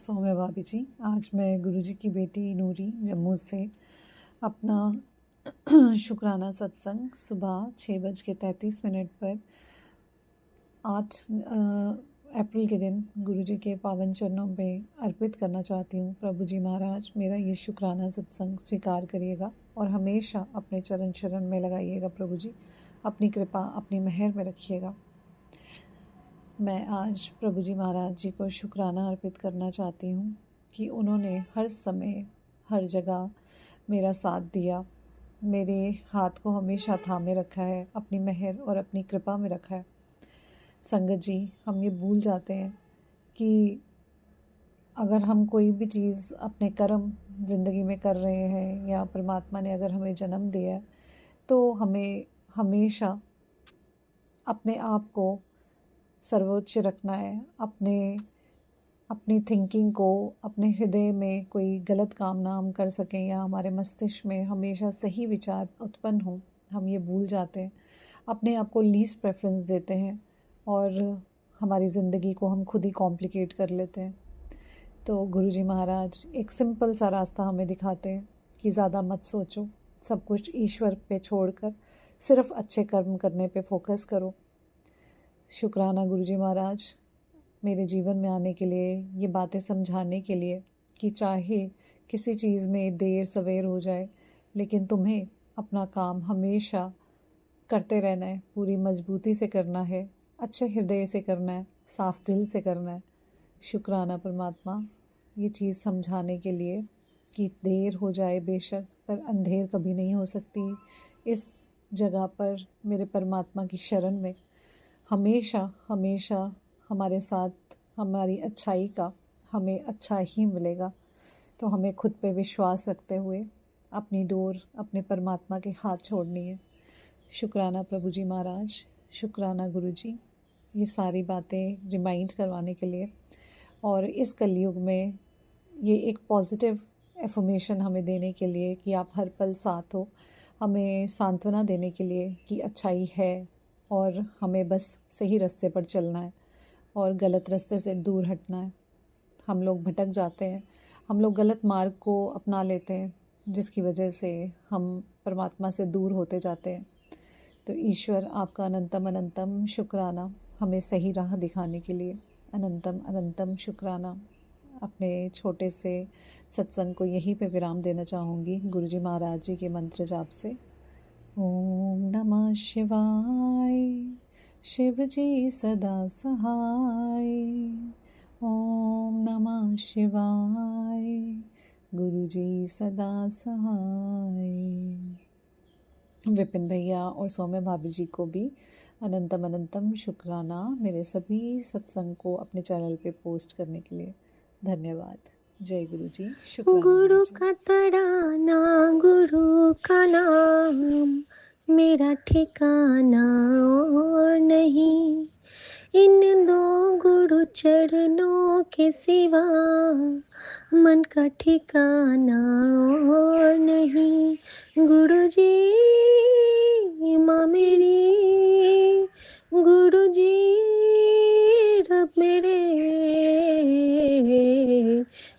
सौम्या भाभी जी। आज मैं गुरुजी की बेटी नूरी जम्मू से अपना शुक्राना सत्संग सुबह 6:33 पर 8 अप्रैल के दिन गुरुजी के पावन चरणों में अर्पित करना चाहती हूँ। प्रभु जी महाराज, मेरा ये शुक्राना सत्संग स्वीकार करिएगा और हमेशा अपने चरण शरण में लगाइएगा। प्रभु जी अपनी कृपा, अपनी मेहर में रखिएगा। मैं आज प्रभु जी महाराज जी को शुक्राना अर्पित करना चाहती हूँ कि उन्होंने हर समय हर जगह मेरा साथ दिया, मेरे हाथ को हमेशा थामे रखा है, अपनी मेहर और अपनी कृपा में रखा है। संगत जी, हम ये भूल जाते हैं कि अगर हम कोई भी चीज़ अपने कर्म ज़िंदगी में कर रहे हैं या परमात्मा ने अगर हमें जन्म दिया है तो हमें हमेशा अपने आप को सर्वोच्च रखना है। अपनी थिंकिंग को, अपने हृदय में कोई गलत काम ना हम कर सकें या हमारे मस्तिष्क में हमेशा सही विचार उत्पन्न हो, हम ये भूल जाते हैं। अपने आप को लीस्ट प्रेफरेंस देते हैं और हमारी ज़िंदगी को हम खुद ही कॉम्प्लिकेट कर लेते हैं। तो गुरुजी महाराज एक सिंपल सा रास्ता हमें दिखाते हैं कि ज़्यादा मत सोचो, सब कुछ ईश्वर पे छोड़कर सिर्फ अच्छे कर्म करने पे फोकस करो। शुक्राना गुरुजी महाराज, मेरे जीवन में आने के लिए, ये बातें समझाने के लिए कि चाहे किसी चीज़ में देर सवेर हो जाए, लेकिन तुम्हें अपना काम हमेशा करते रहना है, पूरी मजबूती से करना है, अच्छे हृदय से करना है, साफ दिल से करना है। शुक्राना परमात्मा, ये चीज़ समझाने के लिए कि देर हो जाए बेशक, पर अंधेर कभी नहीं हो सकती। इस जगह पर मेरे परमात्मा की शरण में हमेशा हमेशा हमारे साथ हमारी अच्छाई का हमें अच्छा ही मिलेगा। तो हमें खुद पे विश्वास रखते हुए अपनी डोर अपने परमात्मा के हाथ छोड़नी है। शुक्राना प्रभु जी महाराज, शुक्राना गुरु जी, ये सारी बातें रिमाइंड करवाने के लिए और इस कलयुग में ये एक पॉजिटिव एफर्मेशन हमें देने के लिए कि आप हर पल साथ हो, हमें सांत्वना देने के लिए कि अच्छाई है और हमें बस सही रास्ते पर चलना है और गलत रास्ते से दूर हटना है। हम लोग भटक जाते हैं, हम लोग गलत मार्ग को अपना लेते हैं, जिसकी वजह से हम परमात्मा से दूर होते जाते हैं। तो ईश्वर आपका अनंतम अनंतम शुक्राना, हमें सही राह दिखाने के लिए अनंतम अनंतम शुक्राना। अपने छोटे से सत्संग को यहीं पे विराम देना चाहूँगी गुरुजी महाराज जी के मंत्र जाप से। ओम नमः शिवाय, शिव जी सदा सहाय। ओम नमः शिवाय, गुरु जी सदा सहाय। विपिन भैया और सौम्या भाभी जी को भी अनंतम अनंतम शुक्राना मेरे सभी सत्संग को अपने चैनल पे पोस्ट करने के लिए। धन्यवाद। जय गुरु जी। शुक्राना गुरु गुरु जी। का तराना, गुरु का नाम, मेरा ठिकाना और नहीं। इन दो गुरु चरणों के सिवा मन का ठिकाना और नहीं। गुरु जी माँ मेरी, गुरु जी रब मेरे,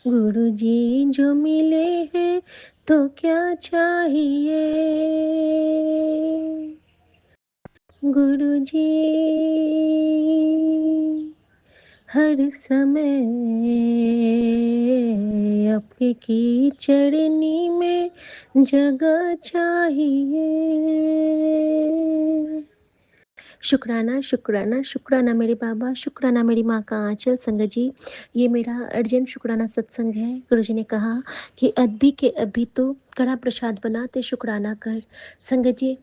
गुरु जी जो मिले हैं तो क्या चाहिए। गुरु जी हर समय आपके की चरनी में जगह चाहिए। शुक्राना शुक्राना शुक्राना मेरे बाबा, शुक्राना मेरी माँ का आंचल। संगत जी, ये मेरा अर्जेंट शुक्राना सत्संग है। गुरुजी ने कहा कि अभी के अभी तो कड़ा प्रसाद बनाते शुक्राना कर। संगत जी,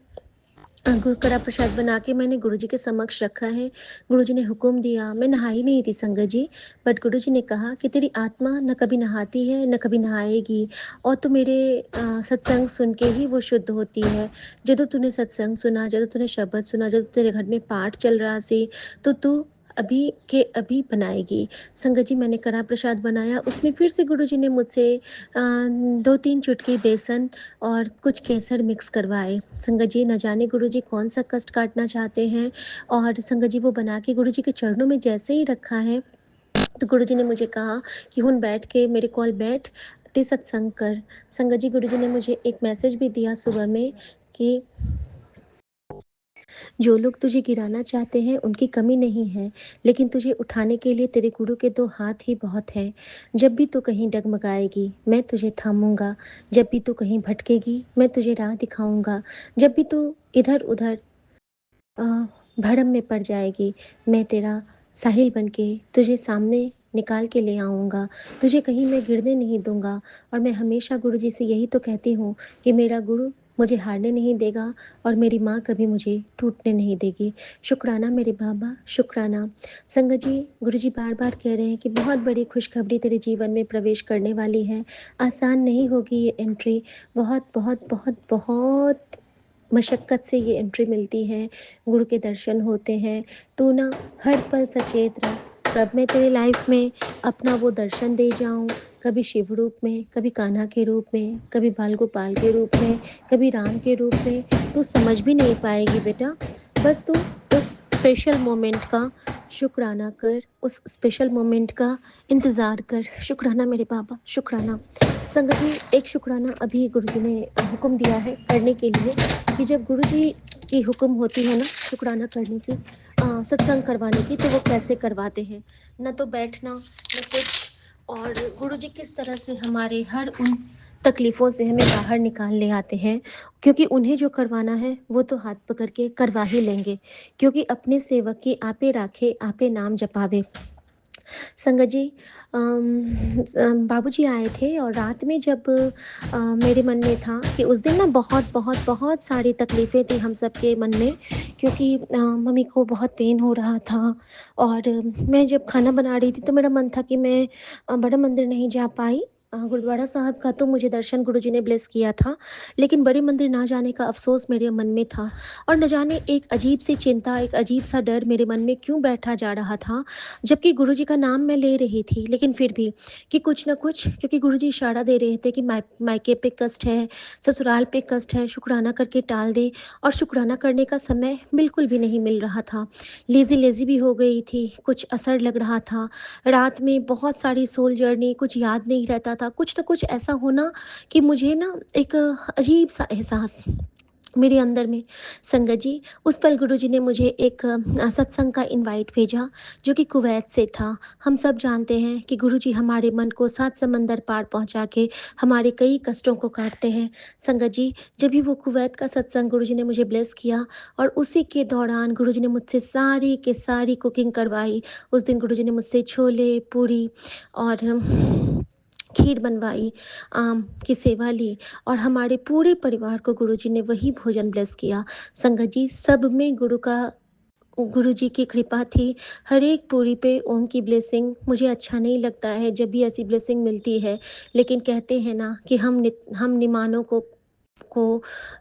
गुड़ कड़ा प्रसाद बना के मैंने गुरुजी के समक्ष रखा है। गुरुजी ने हुक्म दिया, मैं नहाई नहीं थी संगत जी, बट गुरुजी ने कहा कि तेरी आत्मा न कभी नहाती है न कभी नहाएगी, और तो मेरे सत्संग सुन के ही वो शुद्ध होती है। जब तूने सत्संग सुना, जब तूने शब्द सुना, जब तेरे घर में पाठ चल रहा सी, तो तू अभी के अभी बनाएगी। संगत जी, मैंने कड़ा प्रसाद बनाया, उसमें फिर से गुरुजी ने मुझसे 2-3 चुटकी बेसन और कुछ केसर मिक्स करवाए। संगत जी, न जाने गुरुजी कौन सा कष्ट काटना चाहते हैं, और संगत जी वो बना के गुरुजी के चरणों में जैसे ही रखा है, तो गुरुजी ने मुझे कहा कि हुण बैठ के मेरे कोल बैठ ते सत्संग कर। संगत जी, गुरुजी ने मुझे एक मैसेज भी दिया सुबह में कि जो लोग तुझे गिराना चाहते हैं उनकी कमी नहीं है, लेकिन तुझे उठाने के लिए तेरे गुरु के 2 हाथ ही बहुत हैं। जब भी तू कहीं डगमगाएगी, मैं तुझे थामूँगा। जब भी तू कहीं भटकेगी, मैं तुझे राह दिखाऊँगा। जब भी तू इधर-उधर अ, भ्रम में पड़ जाएगी, मैं तेरा साहिल बन के तुझे सामने निकाल के ले आऊँगा। तुझे कहीं मैं गिरने नहीं दूँगा। और मैं हमेशा गुरुजी से यही तो कहती हूँ कि मेरा गुरु मुझे हारने नहीं देगा और मेरी माँ कभी मुझे टूटने नहीं देगी। शुक्राना मेरे बाबा, शुक्राना। संगत जी, गुरुजी बार-बार कह रहे हैं कि बहुत बड़ी खुशखबरी तेरे जीवन में प्रवेश करने वाली है। आसान नहीं होगी ये एंट्री। बहुत, बहुत, बहुत, बहुत मशक्क़त से ये एंट्री मिलती है, गुरु के दर्शन होते हैं। तू ना हर पल सचेत रह, कब मैं तेरे लाइफ में अपना वो दर्शन दे जाऊँ, कभी शिव रूप में, कभी कान्हा के रूप में, कभी बाल गोपाल के रूप में, कभी राम के रूप में, तू समझ भी नहीं पाएगी बेटा। बस तू उस स्पेशल मोमेंट का शुक्राना कर, उस स्पेशल मोमेंट का इंतज़ार कर। शुक्राना मेरे बाबा, शुक्राना। संगत जी, एक शुक्राना अभी गुरुजी ने हुक्म दिया है करने के लिए कि जब गुरुजी की हुक्म होती है ना शुक्राना करने की, सत्संग करवाने की, तो वो कैसे करवाते हैं। न तो बैठना, न कुछ। और गुरुजी किस तरह से हमारे हर उन तकलीफ़ों से हमें बाहर निकाल ले आते हैं, क्योंकि उन्हें जो करवाना है वो तो हाथ पकड़ के करवा ही लेंगे, क्योंकि अपने सेवक की आपे राखे, आपे नाम जपावे। संगत जी, बाबूजी आए थे और रात में जब मेरे मन में था कि उस दिन ना बहुत बहुत बहुत सारी तकलीफ़ें थी हम सब के मन में, क्योंकि मम्मी को बहुत पेन हो रहा था। और मैं जब खाना बना रही थी तो मेरा मन था कि मैं बड़ा मंदिर नहीं जा पाई। गुरुद्वारा साहब का तो मुझे दर्शन गुरुजी ने ब्लेस किया था, लेकिन बड़े मंदिर ना जाने का अफ़सोस मेरे मन में था। और न जाने एक अजीब सी चिंता, एक अजीब सा डर मेरे मन में क्यों बैठा जा रहा था, जबकि गुरुजी का नाम मैं ले रही थी, लेकिन फिर भी कि कुछ न कुछ, क्योंकि गुरुजी इशारा दे रहे थे कि मायके पे कष्ट है, ससुराल पे कष्ट है, शुक्राना करके टाल दे। और शुक्राना करने का समय बिल्कुल भी नहीं मिल रहा था। लेज़ी-लेज़ी भी हो गई थी, कुछ असर लग रहा था। रात में बहुत सारी सोल जर्नी, कुछ याद नहीं रहता था, कुछ न कुछ ऐसा होना कि मुझे ना एक अजीब-सा एहसास मेरे अंदर में। संगत जी, उस पल गुरुजी ने मुझे एक सत्संग का इनवाइट भेजा, जो कि कुवैत से था। हम सब जानते हैं कि गुरुजी हमारे मन को 7 समंदर पार पहुँचा के हमारे कई कष्टों को काटते हैं। संगत जी, जब भी वो कुवैत का सत्संग गुरुजी ने मुझे ब्लेस किया और उसी के दौरान गुरुजी ने मुझसे सारी की सारी कुकिंग करवाई। उस दिन गुरुजी ने मुझसे छोले, पूरी और खीर बनवाई, आम की सेवा ली और हमारे पूरे परिवार को गुरुजी ने वही भोजन ब्लेस किया। संगत जी, सब में गुरुजी की कृपा थी। हर एक पूरी पे ओम की ब्लेसिंग। मुझे अच्छा नहीं लगता है जब भी ऐसी ब्लेसिंग मिलती है, लेकिन कहते हैं ना कि हम निमानों को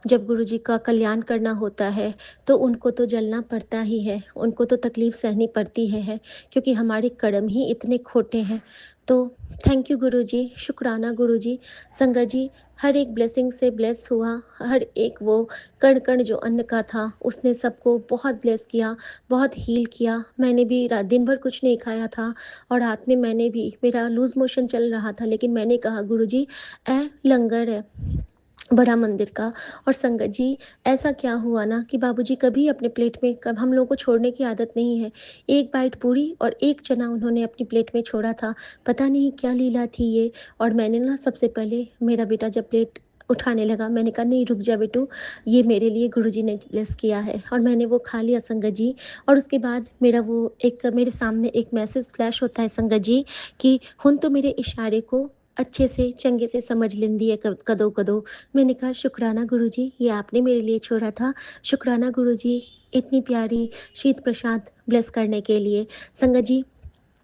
जब गुरुजी का कल्याण करना होता है, तो उनको तो जलना पड़ता ही है, उनको तो तकलीफ़ सहनी पड़ती है, क्योंकि हमारे कर्म ही इतने खोटे हैं। तो थैंक यू गुरुजी, शुक्राना गुरुजी। संगत जी, हर एक ब्लेसिंग से ब्लेस हुआ, हर एक वो कण-कण जो अन्न का था, उसने सबको बहुत ब्लेस किया, बहुत हील किया। मैंने भी रा दिन भर कुछ नहीं खाया था और रात में मैंने भी, मेरा लूज़ मोशन चल रहा था, लेकिन मैंने कहा गुरुजी, लंगर है बड़ा मंदिर का। और संगत जी, ऐसा क्या हुआ ना कि बाबूजी कभी अपने प्लेट में, कब हम लोगों को छोड़ने की आदत नहीं है। एक बाइट पूरी और एक चना उन्होंने अपनी प्लेट में छोड़ा था। पता नहीं क्या लीला थी ये। और मैंने ना सबसे पहले, मेरा बेटा जब प्लेट उठाने लगा, मैंने कहा नहीं रुक जा बेटू, ये मेरे लिए गुरुजी ने ब्लेस किया है। और मैंने वो खा लिया संगत जी। और उसके बाद मेरे सामने एक मैसेज फ्लैश होता है संगत जी, कि हुन तो मेरे इशारे को अच्छे से चंगे से समझ लेंदी है कदों-कदों। मैंने कहा शुक्राना गुरुजी, ये आपने मेरे लिए छोड़ा था। शुक्राना गुरुजी, इतनी प्यारी शीत प्रसाद ब्लेस करने के लिए। संगत जी,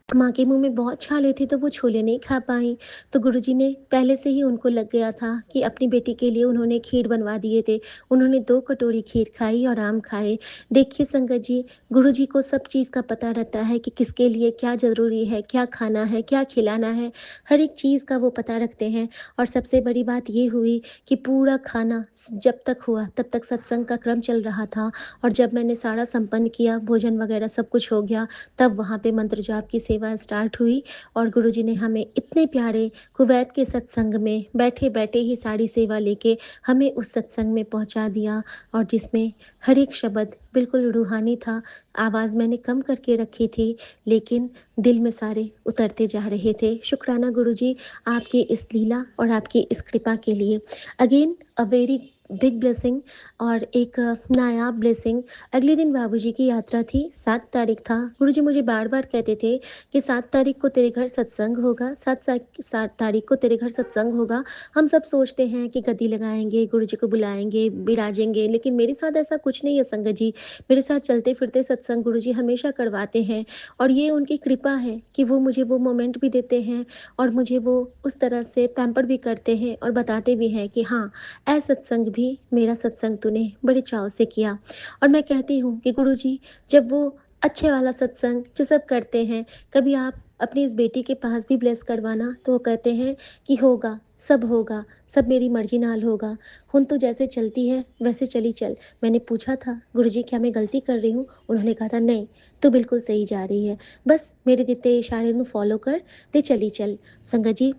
माँ के मुँह में बहुत छाले थे तो वो छोले नहीं खा पाईं, तो गुरुजी ने पहले से ही उनको लग गया था कि अपनी बेटी के लिए उन्होंने खीर बनवा दिए थे। उन्होंने 2 कटोरी खीर खाई और आम खाए। देखिए संगत जी, गुरुजी को सब चीज़ का पता रहता है कि किसके लिए क्या ज़रूरी है, क्या खाना है, क्या खिलाना है, हर एक चीज़ का वो पता रखते हैं। और सबसे बड़ी बात ये हुई कि पूरा खाना जब तक हुआ तब तक सत्संग का क्रम चल रहा था, और जब मैंने सारा संपन्न किया, भोजन वगैरह सब कुछ हो गया, तब वहाँ पे मंत्र जाप की सेवा स्टार्ट हुई और गुरुजी ने हमें इतने प्यारे कुवैत के सत्संग में बैठे-बैठे ही सारी सेवा लेके हमें उस सत्संग में पहुँचा दिया और जिसमें हर एक शब्द बिल्कुल रूहानी था। आवाज़ मैंने कम करके रखी थी, लेकिन दिल में सारे उतरते जा रहे थे। शुक्राना गुरुजी आपकी इस लीला और आपकी इस कृपा के लिए। Again a very big blessing और एक नायाब ब्लेसिंग। अगले दिन बाबूजी की यात्रा थी, 7 तारीख था। गुरुजी मुझे बार-बार कहते थे कि 7 तारीख को तेरे घर सत्संग होगा, 7 तारीख को तेरे घर सत्संग होगा। हम सब सोचते हैं कि गद्दी लगाएँगे, गुरुजी को बुलाएँगे, बिराजेंगे, लेकिन मेरे साथ ऐसा कुछ नहीं है संगत जी। मेरे साथ चलते-फिरते सत्संग गुरुजी हमेशा करवाते हैं और ये उनकी कृपा है कि वो मुझे वो मोमेंट भी देते हैं और मुझे वो उस तरह से पैम्पर भी करते हैं और बताते भी हैं कि हाँ, ऐ सत्संग भी मेरा सत्संग तूने बड़े चाव से किया। और मैं कहती हूँ कि गुरुजी जब वो अच्छे वाला सत्संग जो सब करते हैं, कभी आप अपनी इस बेटी के पास भी ब्लेस करवाना, तो वो कहते हैं कि होगा, सब मेरी मर्ज़ी नाल होगा। हुन तू जैसे चलती है वैसे चली चल। मैंने पूछा था गुरुजी क्या मैं गलती कर रही हूँ? उन्होंने कहा था नहीं, तू बिल्कुल सही जा रही है। बस मेरे दिते इशारे नू फॉलो कर ते चली चल। संगत जी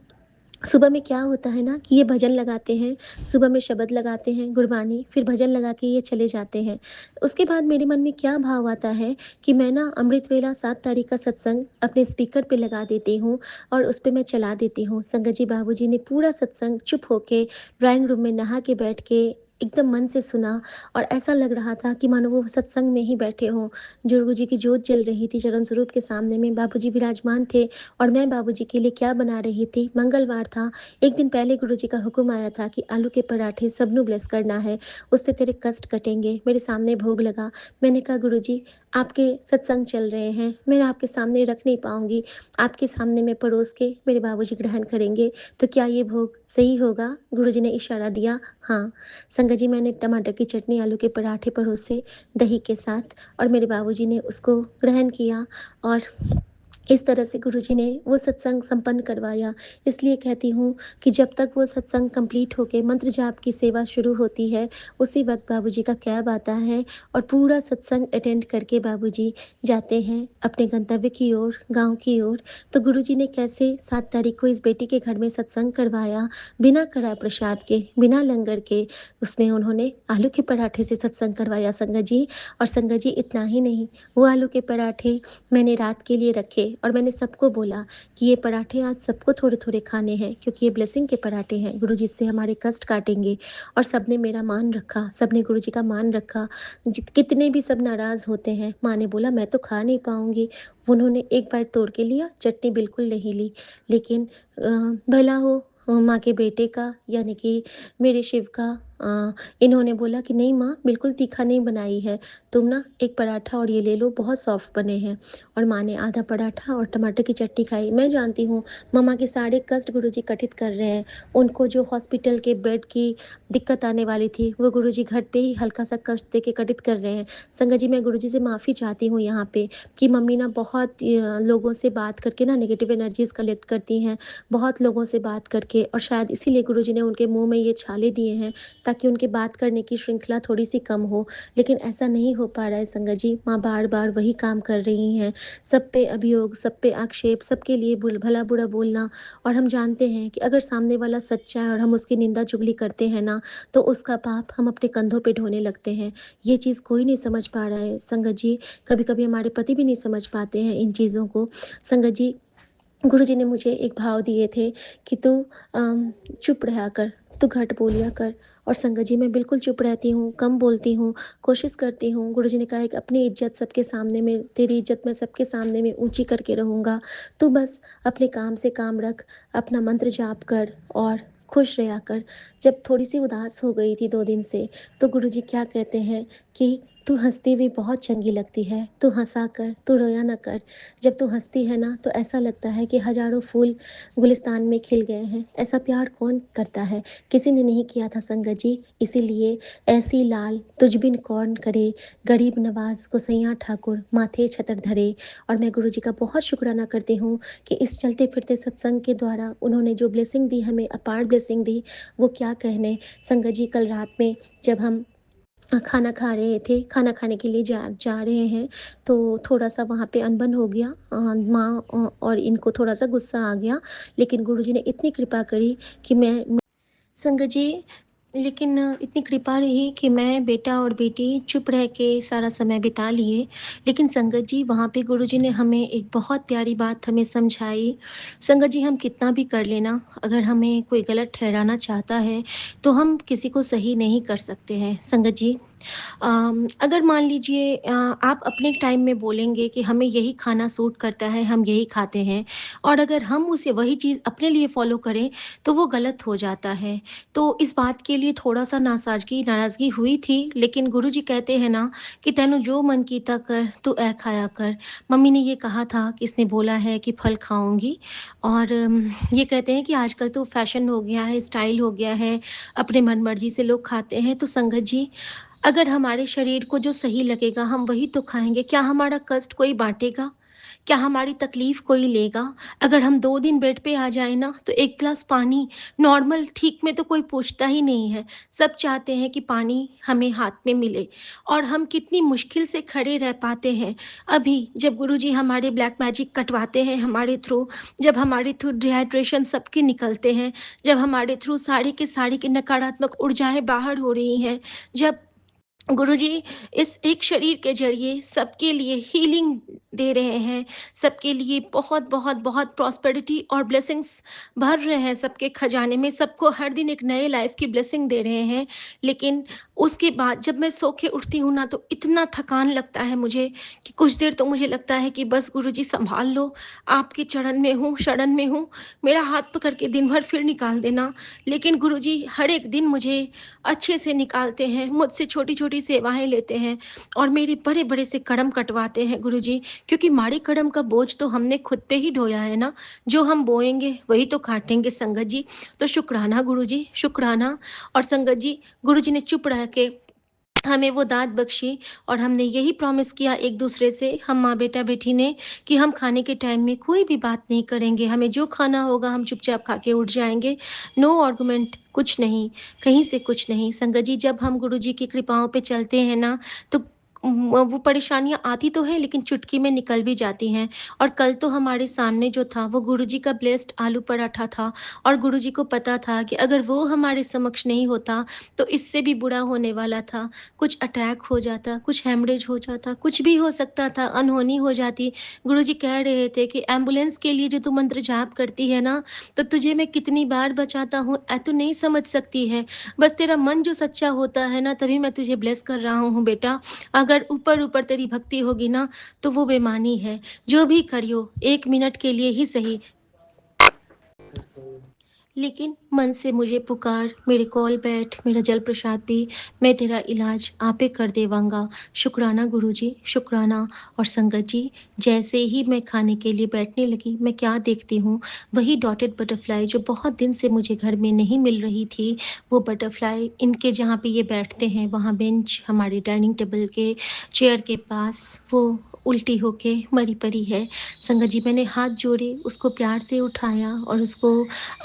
सुबह में क्या होता है ना कि ये भजन लगाते हैं, सुबह में शब्द लगाते हैं, गुरबानी, फिर भजन लगा के ये चले जाते हैं। उसके बाद मेरे मन में क्या भाव आता है कि मैं ना अमृत वेला 7 तारीख का सत्संग अपने स्पीकर पे लगा देती हूँ और उस पे मैं चला देती हूँ। संगत जी बाबूजी ने पूरा सत्संग चुप होके ड्राइंग रूम में नहा के बैठ के एकदम मन से सुना और ऐसा लग रहा था कि मानो वो सत्संग में ही बैठे हों। गुरुजी की जोत जल रही थी चरण स्वरूप के सामने में, बाबूजी विराजमान थे और मैं बाबूजी के लिए क्या बना रही थी। मंगलवार था, एक दिन पहले गुरुजी का हुक्म आया था कि आलू के पराठे सबनू ब्लेस करना है, उससे तेरे कष्ट कटेंगे। मेरे सामने भोग लगा। मैंने कहा गुरुजी आपके सत्संग चल रहे हैं, मैं आपके सामने रख नहीं पाऊँगी, आपके सामने मैं परोस के मेरे बाबूजी ग्रहण करेंगे, तो क्या ये भोग सही होगा? गुरुजी ने इशारा दिया, हाँ। संगत जी मैंने टमाटर की चटनी, आलू के पराठे परोसे दही के साथ और मेरे बाबूजी ने उसको ग्रहण किया और इस तरह से गुरुजी ने वो सत्संग संपन्न करवाया। इसलिए कहती हूँ कि जब तक वो सत्संग कंप्लीट होके मंत्र जाप की सेवा शुरू होती है, उसी वक़्त बाबूजी का कैब आता है और पूरा सत्संग अटेंड करके बाबूजी जाते हैं अपने गंतव्य की ओर, गाँव की ओर। तो गुरुजी ने कैसे 7 तारीख को इस बेटी के घर में सत्संग करवाया, बिना कड़ा प्रसाद के, बिना लंगर के, उसमें उन्होंने आलू के पराठे से सत्संग करवाया संगत जी। और संगत जी इतना ही नहीं, वो आलू के पराठे मैंने रात के लिए रखे और मैंने सबको बोला कि ये पराठे आज सबको थोड़े-थोड़े खाने हैं क्योंकि ये ब्लेसिंग के पराठे हैं, गुरुजी इससे हमारे कष्ट काटेंगे। और सबने मेरा मान रखा, सबने गुरुजी का मान रखा। कितने भी सब नाराज़ होते हैं, माँ ने बोला मैं तो खा नहीं पाऊँगी। उन्होंने एक बाइट तोड़ के लिया, चटनी बिल्कुल नहीं ली। लेकिन भला हो माँ के बेटे का यानी कि मेरे शिव का इन्होंने बोला कि नहीं माँ बिल्कुल तीखा नहीं बनाई है, तुम ना एक पराठा और ये ले लो बहुत सॉफ्ट बने हैं। और माँ ने आधा पराठा और टमाटर की चटनी खाई। मैं जानती हूँ मम्मा के सारे कष्ट गुरुजी कठित कर रहे हैं। उनको जो हॉस्पिटल के बेड की दिक्कत आने वाली थी, वो गुरुजी घर पे ही हल्का-सा कष्ट दे के कठित कर रहे हैं। संगत जी मैं गुरुजी से माफ़ी चाहती हूँ यहाँ पे कि मम्मी ना बहुत लोगों से बात करके ना नेगेटिव एनर्जीज़ कलेक्ट करती हैं, बहुत लोगों से बात करके और शायद इसीलिए गुरुजी ने उनके मुँह में ये छाले दिए हैं ताकि उनकी बात करने की श्रृंखला थोड़ी-सी कम हो। लेकिन ऐसा नहीं हो पा रहा है संगत जी, माँ बार-बार वही काम कर रही हैं। सब पे अभियोग, सब पे आक्षेप, सबके लिए भला-बुरा बोलना और हम जानते हैं कि अगर सामने वाला सच्चा है और हम उसकी निंदा-चुगली करते हैं ना, तो उसका पाप हम अपने कंधों पे ढोने लगते हैं। ये चीज़ कोई नहीं समझ पा रहा है संगत जी, कभी-कभी हमारे पति भी नहीं समझ पाते हैं इन चीज़ों को। संगत जी गुरुजी ने मुझे एक भाव दिए थे कि तू चुप रहा कर, तू घट बोलिया कर। और संगत जी मैं बिल्कुल चुप रहती हूँ, कम बोलती हूँ, कोशिश करती हूँ। गुरुजी ने कहा है कि अपनी इज़्ज़त सबके सामने में तेरी इज़्ज़त मैं सबके सामने में ऊँची करके रहूँगा। तू बस अपने काम से काम रख, अपना मंत्र जाप कर और खुश रहा कर। जब थोड़ी-सी उदास हो गई थी 2 दिन से, तो गुरुजी क्या कहते हैं कि तू हँसती हुई बहुत चंगी लगती है, तू हँसा कर, तू रोया ना कर। जब तू हँसती है ना तो ऐसा लगता है कि हज़ारों फूल गुलिस्तान में खिल गए हैं। ऐसा प्यार कौन करता है? किसी ने नहीं किया था संगत जी, इसीलिए ऐसी लाल तुझ बिन कौन करे, गरीब नवाज़ गोसैय्या ठाकुर माथे छतर धरे। और मैं गुरुजी का बहुत शुक्राना करती हूँ कि इस चलते-फिरते सत्संग के द्वारा उन्होंने जो ब्लेसिंग दी हमें, अपार ब्लेसिंग दी, वो क्या कहने। संगत जी कल रात में जब हम खाना खा रहे थे, खाना खाने के लिए जा जा रहे हैं, तो थोड़ा-सा वहाँ पे अनबन हो गया। माँ और इनको थोड़ा-सा गुस्सा आ गया, लेकिन गुरुजी ने इतनी कृपा करी कि मैं संगत जी, लेकिन इतनी कृपा रही कि मैं, बेटा और बेटी चुप रह के सारा समय बिता लिए। लेकिन संगत जी, वहाँ पे गुरुजी ने हमें एक बहुत प्यारी बात हमें समझाई। संगत जी, हम कितना भी कर लें ना, अगर हमें कोई गलत ठहराना चाहता है, तो हम किसी को सही नहीं कर सकते हैं। संगत जी, अगर मान लीजिए आप अपने टाइम में बोलेंगे कि हमें यही खाना सूट करता है, हम यही खाते हैं, और अगर हम उसे वही चीज़ अपने लिए फ़ॉलो करें, तो वो गलत हो जाता है। तो इस बात के लिए थोड़ा-सा नाराज़गी हुई थी, लेकिन गुरुजी कहते हैं ना कि तैनू जो मन कीता कर, तू ऐ खाया कर। मम्मी ने ये कहा था कि इसने बोला है कि फल खाऊँगी, और ये कहते हैं कि आजकल तो फ़ैशन हो गया है, स्टाइल हो गया है, अपने मन-मर्ज़ी से लोग खाते हैं। तो संगत जी, अगर हमारे शरीर को जो सही लगेगा हम वही तो खाएँगे। क्या हमारा कष्ट कोई बाँटेगा? क्या हमारी तकलीफ़ कोई लेगा? अगर हम 2 दिन बेड पे आ जाएँ ना, तो 1 ग्लास पानी नॉर्मल ठीक में तो कोई पूछता ही नहीं है। सब चाहते हैं कि पानी हमें हाथ में मिले, और हम कितनी मुश्किल से खड़े रह पाते हैं। अभी जब गुरुजी हमारे ब्लैक मैजिक कटवाते हैं हमारे थ्रू, जब हमारे थ्रू डिहाइड्रेशन सबके निकलते हैं, जब हमारे थ्रू सारी के सारी की नकारात्मक ऊर्जाएँ बाहर हो रही हैं, जब गुरुजी इस एक शरीर के ज़रिए सबके लिए हीलिंग दे रहे हैं, सबके लिए बहुत, बहुत, बहुत प्रॉस्पेरिटी और ब्लेसिंग्स भर रहे हैं सबके खजाने में, सबको हर दिन एक नए लाइफ़ की ब्लेसिंग दे रहे हैं। लेकिन उसके बाद जब मैं सो के उठती हूँ ना, तो इतना थकान लगता है मुझे कि कुछ देर तो मुझे लगता है कि बस गुरुजी सँभाल लो, आपके चरण में हूँ, शरण में हूँ, मेरा हाथ पकड़ के दिन भर फिर निकाल देना। लेकिन गुरुजी हर एक दिन मुझे अच्छे से निकालते हैं, मुझसे छोटी-छोटी सेवाएँ लेते हैं, और मेरे बड़े-बड़े से कड़म कटवाते हैं गुरुजी, क्योंकि माड़ी कड़म का बोझ तो हमने खुद पे ही ढोया है ना, जो हम बोएँगे वही तो काटेंगे संगत जी। तो शुक्राना गुरुजी, शुक्राना। और संगत जी, गुरुजी ने चुप रह के हमें वो दात बख्शी, और हमने यही प्रॉमिस किया एक-दूसरे से, हम माँ-बेटा-बेटी ने, कि हम खाने के टाइम में कोई भी बात नहीं करेंगे, हमें जो खाना होगा हम चुपचाप खा के उठ जाएँगे। नो आर्गुमेंट, कुछ नहीं, कहीं से कुछ नहीं। संगत जी, जब हम गुरुजी की कृपाओं पे चलते हैं ना, तो वो परेशानियाँ आती तो हैं, लेकिन चुटकी में निकल भी जाती हैं। और कल तो हमारे सामने जो था वो गुरुजी का ब्लेस्ड आलू पराठा था, और गुरुजी को पता था कि अगर वो हमारे समक्ष नहीं होता, तो इससे भी बुरा होने वाला था। कुछ अटैक हो जाता, कुछ हेमरेज हो जाता, कुछ भी हो सकता था, अनहोनी हो जाती। गुरुजी कह रहे थे कि एम्बुलेंस के लिए जो तू मंत्र जाप करती है ना, तो तुझे मैं कितनी बार बचाता हूँ, तू नहीं समझ सकती है। बस तेरा मन जो सच्चा होता है ना, तभी मैं तुझे ब्लेस कर रहा हूँ बेटा। अगर ऊपर-ऊपर तेरी भक्ति होगी ना, तो वो बेईमानी है। जो भी करियो, 1 मिनट के लिए ही सही, लेकिन मन से मुझे पुकार, मेरे कॉल बैठ, मेरा जल प्रसाद पी, मैं तेरा इलाज आपे कर देवांगा। शुक्राना गुरुजी, शुक्राना। और संगत जी, जैसे ही मैं खाने के लिए बैठने लगी, मैं क्या देखती हूँ, वही डॉटेड बटरफ्लाई जो बहुत दिन से मुझे घर में नहीं मिल रही थी, वो बटरफ्लाई इनके जहाँ पे ये बैठते हैं, वहाँ बेंच हमारे डाइनिंग टेबल के चेयर के पास, वो उल्टी होके मरी पड़ी है। संगत जी, मैंने हाथ जोड़े, उसको प्यार से उठाया, और उसको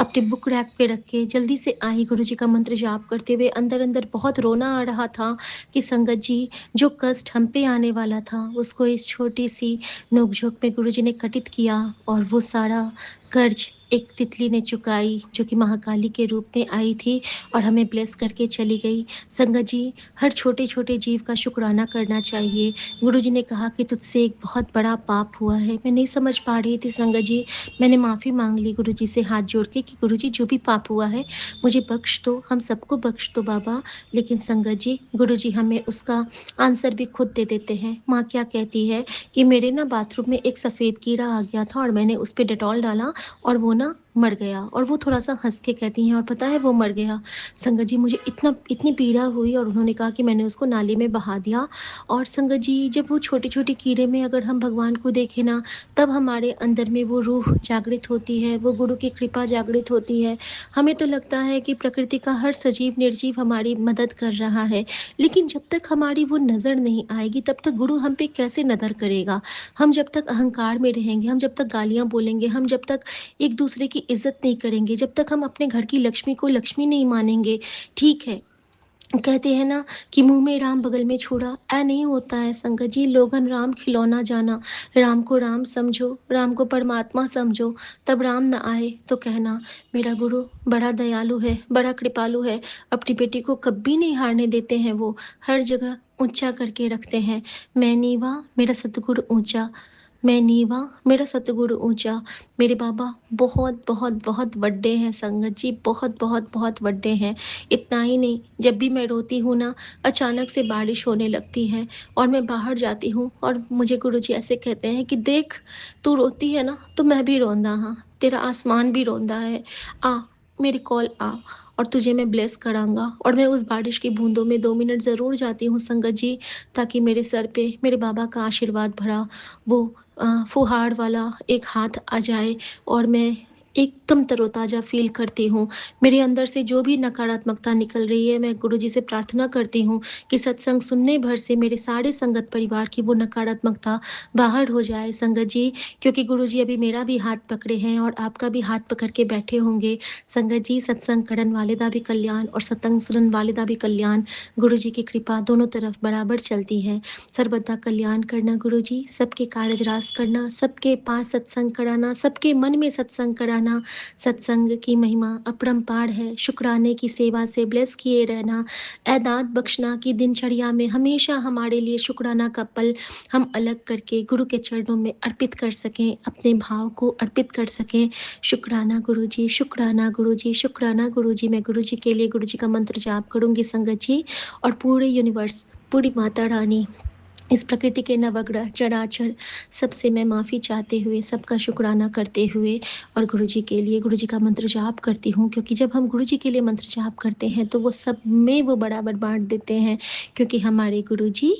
अपने बुक रैक पे रख के जल्दी से आई गुरुजी का मंत्र जाप करते हुए। अंदर-अंदर बहुत रोना आ रहा था कि संगत जी, जो कष्ट हम पे आने वाला था, उसको इस छोटी-सी नोक-झोंक में गुरुजी ने घटित किया, और वो सारा कर्ज एक तितली ने चुकाई, जो कि महाकाली के रूप में आई थी और हमें ब्लेस करके चली गई। संगत जी, हर छोटे-छोटे जीव का शुक्राना करना चाहिए। गुरुजी ने कहा कि तुझसे एक बहुत बड़ा पाप हुआ है। मैं नहीं समझ पा रही थी संगत जी, मैंने माफ़ी माँग ली गुरुजी से हाथ जोड़ के कि गुरुजी, जो भी पाप हुआ है मुझे बख्श दो, हम सबको बख्श दो बाबा। लेकिन संगत जी, गुरुजी हमें उसका आंसर भी खुद दे देते हैं। माँ क्या कहती है कि मेरे ना बाथरूम में एक सफ़ेद कीड़ा आ गया था, और मैंने उस पे डेटॉल डाला, और वो ना मर गया। और वो थोड़ा-सा हँस के कहती हैं, और पता है वो मर गया। संगत जी, मुझे इतनी पीड़ा हुई, और उन्होंने कहा कि मैंने उसको नाली में बहा दिया। और संगत जी, जब वो छोटे-छोटे कीड़े में अगर हम भगवान को देखें ना, तब हमारे अंदर में वो रूह जागृत होती है, वो गुरु की कृपा जागृत होती है। हमें तो लगता है कि प्रकृति का हर सजीव निर्जीव हमारी मदद कर रहा है, लेकिन जब तक हमारी वो नज़र नहीं आएगी, तब तक गुरु हम पे कैसे नज़र करेगा? हम जब तक अहंकार में रहेंगे, हम जब तक गालियाँ बोलेंगे, हम जब तक एक-दूसरे की इज़्ज़त नहीं करेंगे, जब तक हम अपने घर की लक्ष्मी को लक्ष्मी नहीं मानेंगे, ठीक है, कहते हैं ना कि मुँह में राम बगल में छुरा, ऐ नहीं होता है संगत जी। लोगन राम खिलौना जाना, राम को राम समझो, राम को परमात्मा समझो, तब राम न आए तो कहना। मेरा गुरु बड़ा दयालु है, बड़ा कृपालु है, अपनी बेटी को कभी नहीं हारने देते हैं वो, हर जगह ऊँचा करके रखते हैं। मैं नीवा, मेरा सतगुरु ऊँचा, मैं नीवा, मेरा सतगुरु ऊँचा। मेरे बाबा बहुत बहुत बहुत बड्डे हैं संगत जी, बहुत बहुत बहुत बड्डे हैं। इतना ही नहीं, जब भी मैं रोती हूँ ना, अचानक से बारिश होने लगती है और मैं बाहर जाती हूँ और मुझे गुरुजी ऐसे कहते हैं कि देख, तू रोती है ना, तो मैं भी रोंदा हाँ, तेरा आसमान भी रोंदा है। आ, मेरी कॉल आ और तुझे मैं ब्लेस कराँगा। और मैं उस बारिश की बूँदों में 2 मिनट ज़रूर जाती हूँ संगत जी, ताकि मेरे सर पे मेरे बाबा का आशीर्वाद भरा वो फुहार वाला एक हाथ आ जाए और मैं एकदम तरोताज़ा फ़ील करती हूँ। मेरे अंदर से जो भी नकारात्मकता निकल रही है, मैं गुरुजी से प्रार्थना करती हूँ कि सत्संग सुनने भर से मेरे सारे संगत परिवार की वो नकारात्मकता बाहर हो जाए संगत जी। क्योंकि गुरुजी अभी मेरा भी हाथ पकड़े हैं और आपका भी हाथ पकड़ के बैठे होंगे। संगत जी, सत्संग करन वाले दा भी कल्याण और सत्संग सुनन वाले दा भी कल्याण। गुरुजी की कृपा दोनों तरफ बराबर चलती है। सर्वदा कल्याण करना गुरुजी, सबके कारज रास करना, सबके पास सत्संग कराना, सबके मन में सत्संग कराना। सत्संग की महिमा अपरंपार है, शुक्राने की सेवा से ब्लेस किए रहना। ऐदात बख्शना की दिनचर्या में हमेशा हमारे लिए शुक्राना का पल हम अलग करके गुरु के चरणों में अर्पित कर सकें, अपने भाव को अर्पित कर सकें। शुक्राना गुरुजी, शुक्राना गुरुजी, शुक्राना गुरुजी। मैं गुरुजी के लिए गुरुजी का मंत्र जाप करूँगी संगत जी, और पूरे यूनिवर्स, पूरी माता रानी, इस प्रकृति के नवग्रह चराचर, सबसे मैं माफ़ी चाहते हुए, सबका शुक्राना करते हुए और गुरुजी के लिए गुरुजी का मंत्र जाप करती हूँ। क्योंकि जब हम गुरुजी के लिए मंत्र जाप करते हैं तो वो सब में वो बराबर बाँट देते हैं, क्योंकि हमारे गुरुजी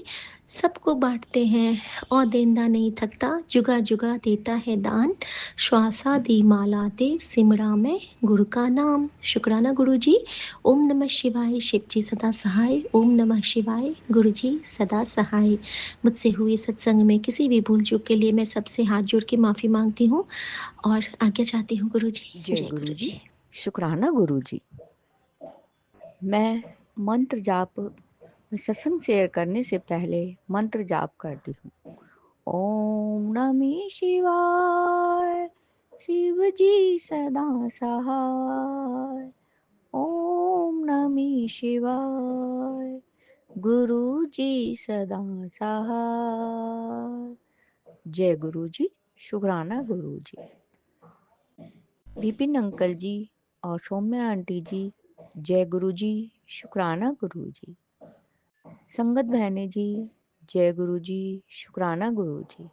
सबको बाँटते हैं। और देंदा नहीं थकता, जुगा जुगा देता है दान, श्वासा दी माला दे सिमरा में गुरु का नाम। शुक्राना गुरुजी। ओम नमः शिवाय, शिव जी सदा सहाय। ओम नमः शिवाय, गुरुजी सदा सहाय। मुझसे हुई सत्संग में किसी भी भूल चूक के लिए मैं सबसे हाथ जोड़ के माफ़ी मांगती हूँ और आज्ञा चाहती हूँ गुरुजी। जय जय गुरु जी। गुरुजी। शुक्राना गुरु जी। मैं मंत्र जाप सत्संग शेयर करने से पहले मंत्र जाप करती हूँ। ओम नमः शिवाय, शिव जी सदा सहाय। ओम नमः शिवाय, गुरु जी सदा सहाय। जय गुरु जी। शुक्राना गुरु जी। विपिन अंकल जी और सौम्या आंटी जी, जय गुरु जी। शुक्राना गुरु जी। संगत बहने जी, जय गुरु जी। शुक्राना गुरु जी।